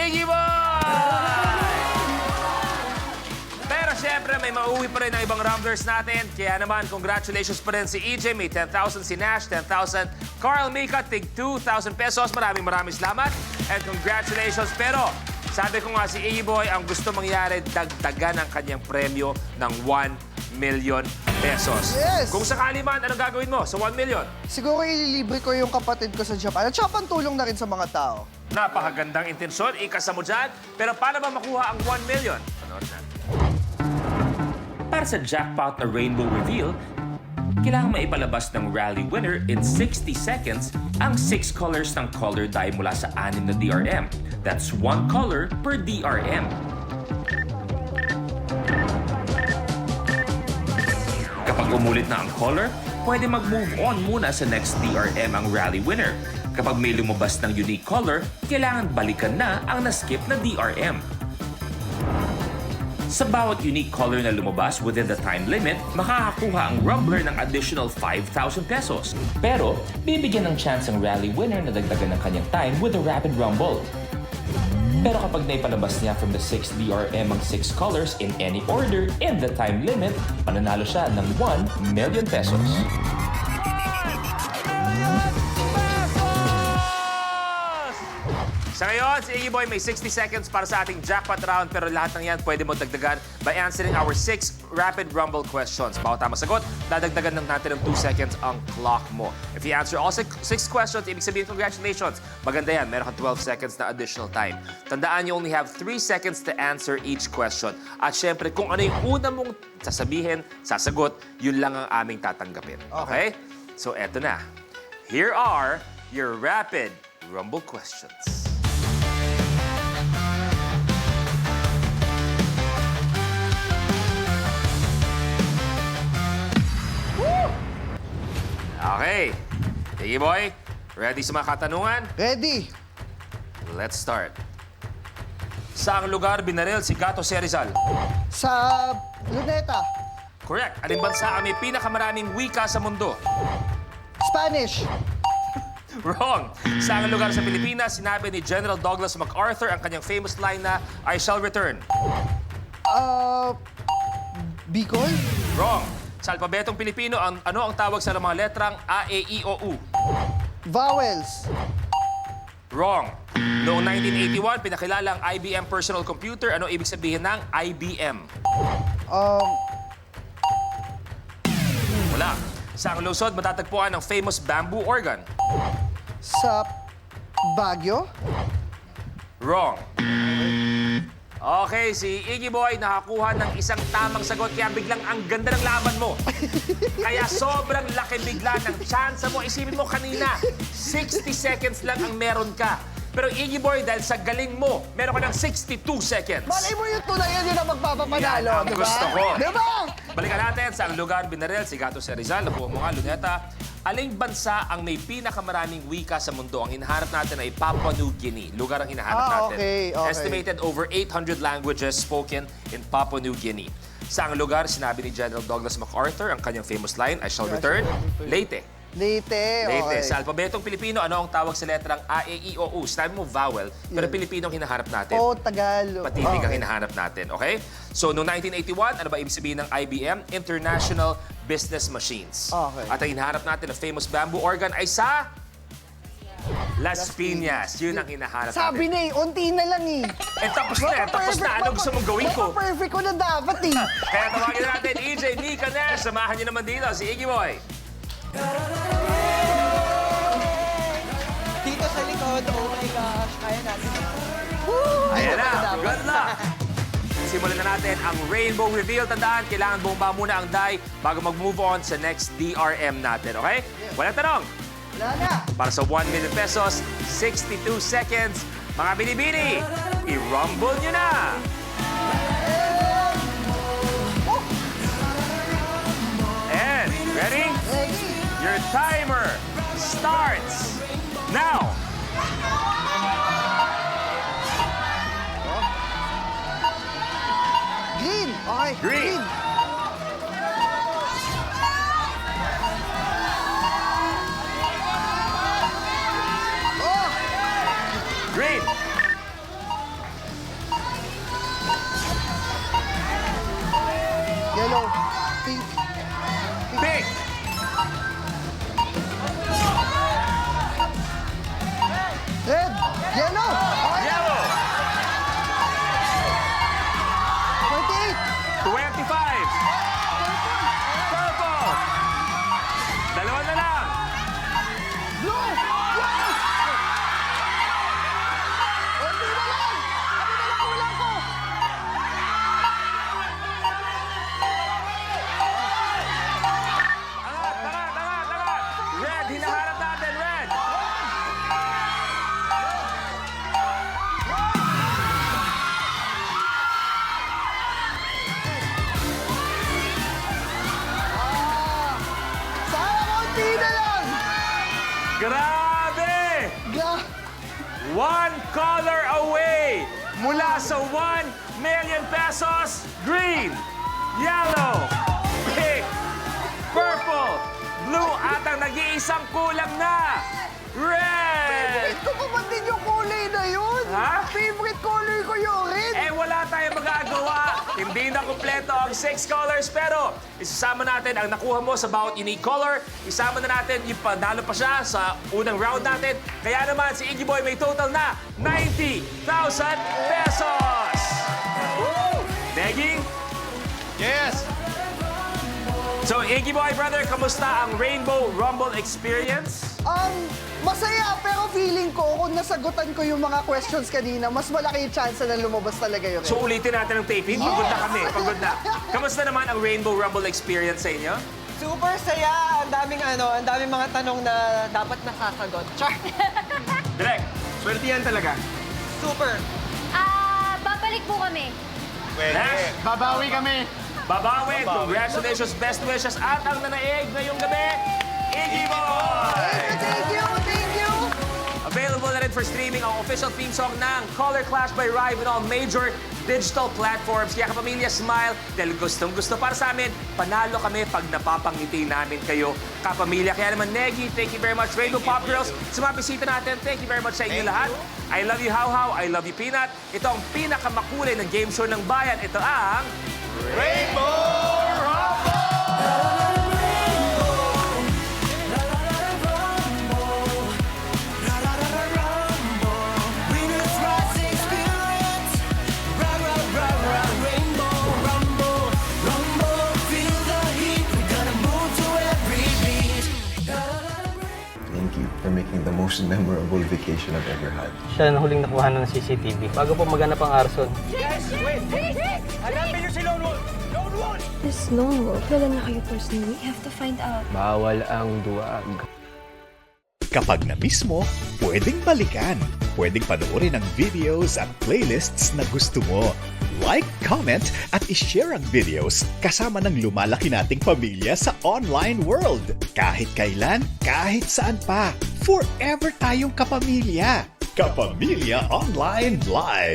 Iggy Boy! Pero syempre, may mauwi pa rin ang ibang Ramblers natin. Kaya naman, congratulations pa rin si EJ. May 10,000 si Nash, 10,000 Carl Mika, tig 2,000 pesos. Maraming salamat. And congratulations. Pero, sabi ko nga si Iggy Boy, ang gusto mangyari, dagdagan ang kanyang premyo ng 1 million pesos. Yes! Kung sakali man, anong gagawin mo sa 1 million? Siguro ililibre ko yung kapatid ko sa Japan. At saka pantulong na rin sa mga tao. Napakagandang intensyon, ikasa mo dyan. Pero paano ba makuha ang 1 million? Panood natin. Para sa jackpot na Rainbow Reveal, kailangan maipalabas ng rally winner in 60 seconds ang 6 colors ng color die mula sa 6 na DRM. That's 1 color per DRM. Kapag umulit na ang color, pwede mag-move on muna sa next DRM ang rally winner. Kapag may lumabas ng unique color, kailangan balikan na ang na-skip na DRM. Sa bawat unique color na lumabas within the time limit, makakakuha ang Rumbler ng additional 5,000 pesos. Pero, bibigyan ng chance ang rally winner na dagdagan ng kanyang time with a rapid rumble. Pero kapag naipalabas niya from the 6 DRM ang 6 colors in any order in the time limit, mananalo siya ng 1 million pesos. Sa ngayon, si Iggy Boy may 60 seconds para sa ating jackpot round pero lahat ng yan pwede mo dagdagan by answering our 6 rapid rumble questions. Bawat tama sagot, dadagdagan ng natin ng 2 seconds ang clock mo. If you answer all 6 questions, ibig sabihin congratulations. Maganda yan, meron kang 12 seconds na additional time. Tandaan, you only have 3 seconds to answer each question. At syempre, kung ano yung una mong sasabihin, sasagot, yun lang ang aming tatanggapin. Okay? So eto na. Here are your rapid rumble questions. Okay. Iggy Boy, ready sa mga katanungan? Ready? Let's start. Saang lugar binaril si Gato Cerizal? Sa Luneta. Correct. Aling bansa ang may pinakamaraming wika sa mundo? Spanish. Wrong. Saang lugar sa Pilipinas sinabi ni General Douglas MacArthur ang kanyang famous line na, I shall return? Bicol? Wrong. Sa alpabetong Pilipino, ano ang tawag sa mga letrang A, E, I, O, U? Vowels. Wrong. Noong 1981, pinakilala ang IBM personal computer. Ano ibig sabihin ng IBM? Wala. Saang lungsod matatagpuan ang famous bamboo organ? Sa Baguio? Wrong. Okay, si Iggy Boy nakakuha ng isang tamang sagot kaya biglang ang ganda ng laban mo. Kaya sobrang laki bigla ng chance mo. Isipin mo kanina, 60 seconds lang ang meron ka. Pero Iggy Boy, dahil sa galing mo, meron ka ng 62 seconds. Malay mo yung tunay yun yung magpapapanalo, Yan ang diba? gusto ko. Diba? Balikan natin sa ang lugar binaril si Gato Cerizal. Nakuha mo nga, Luneta. Aling bansa ang may pinakamaraming wika sa mundo? Ang hinahanap natin ay Papua New Guinea. Lugar ang hinahanap natin. Okay. Estimated over 800 languages spoken in Papua New Guinea. Sa ang lugar, sinabi ni General Douglas MacArthur ang kanyang famous line, I shall return, Leyte. Leyte, Leyte. okay. Sa alpabetong Pilipino, ano ang tawag sa letrang A, E, I, O, U? Sinabi mo vowel, pero Pilipino ang hinahanap natin. O, Tagalog. Patitig ang Okay. hinahanap natin, okay? So, noong 1981, ano ba ibig sabihin ng IBM? International Business Machines. Okay. At ang hinahanap natin na famous bamboo organ ay sa Las Piñas. Yun ang hinahanap Sabi natin. na eh, unti na lang eh. Tapos na. Tapos na. Ano gusto mong gawin ko? Perfect ko na dapat eh. Kaya tawagin natin EJ, Mika, Nash. Samahan niyo naman dito si Iggy Boy. Dito sa likod, oh my gosh, kaya natin. Ayan na. Good luck. Simulan na natin ang Rainbow Reveal. Tandaan, kailangan bumaba muna ang die bago mag-move on sa next DRM natin, okay? Walang tanong. Wala na. Para sa 1 million pesos, 62 seconds. Mga binibini, i-rumble nyo na! And, ready? Ready? Your timer starts now! Green. Okay. Green. Oh, Green. Grabe! One color away mula sa 1 million pesos. Green, yellow, pink, purple, blue at ang nag-iisang kulang na red. Favorite ko pa ba din yung kulay na yun? Ha? Favorite color ko yung red. Eh, wala tayong magagawa. Hindi na kumpleto ang 6 colors, pero isasama natin ang nakuha mo sa bawat unique color. Isama na natin yung panalo pa siya sa unang round natin. Kaya naman, si Iggy Boy may total na 90,000 pesos! Negi? Yes! So, Iggy Boy, brother, kamusta ang Rainbow Rumble experience? Masaya, pero feeling ko, kung nasagutan ko yung mga questions kanina, mas malaki yung chance na lumabas talaga yung red. So, ulitin natin ang taping. Pagod na kami. Pagod na. Kamusta naman ang Rainbow Rumble experience sa inyo? Super saya! Ang daming mga tanong na dapat nasasagot. Char! Direk. Swerte yan talaga. Super! Babalik po kami. Nash. Babawi kami. Babawi. Congratulations, best wishes. At ang nanaig ngayong gabi, Iggy Boy! Thank you, thank you! Available na rin for streaming ang official theme song ng Color Clash by Rive in all major digital platforms. Kaya kapamilya, smile dahil gustong-gusto para sa amin. Panalo kami pag napapangiti namin kayo, kapamilya. Kaya naman, Negi, thank you very much. Rainbow Pop Girls, sa mga bisita natin, thank you very much sa inyo lahat. I love you, How How. I love you, Peanut. Ito ang pinakamakulay na game show ng bayan. Ito ang... Thank you for making the most memorable vacation I've ever had. Siya na huling nakuha ng CCTV bago po maganap ang Arson. This Lone Wolf, kilala na kayo personally. We have to find out. Bawal ang duwag. Kapag na-miss mo, pwedeng balikan. Pwedeng panoorin ang videos at playlists na gusto mo. Like, comment, at ishare ang videos kasama ng lumalaki nating pamilya sa online world. Kahit kailan, kahit saan pa. Forever tayong kapamilya. Kapamilya Online Live.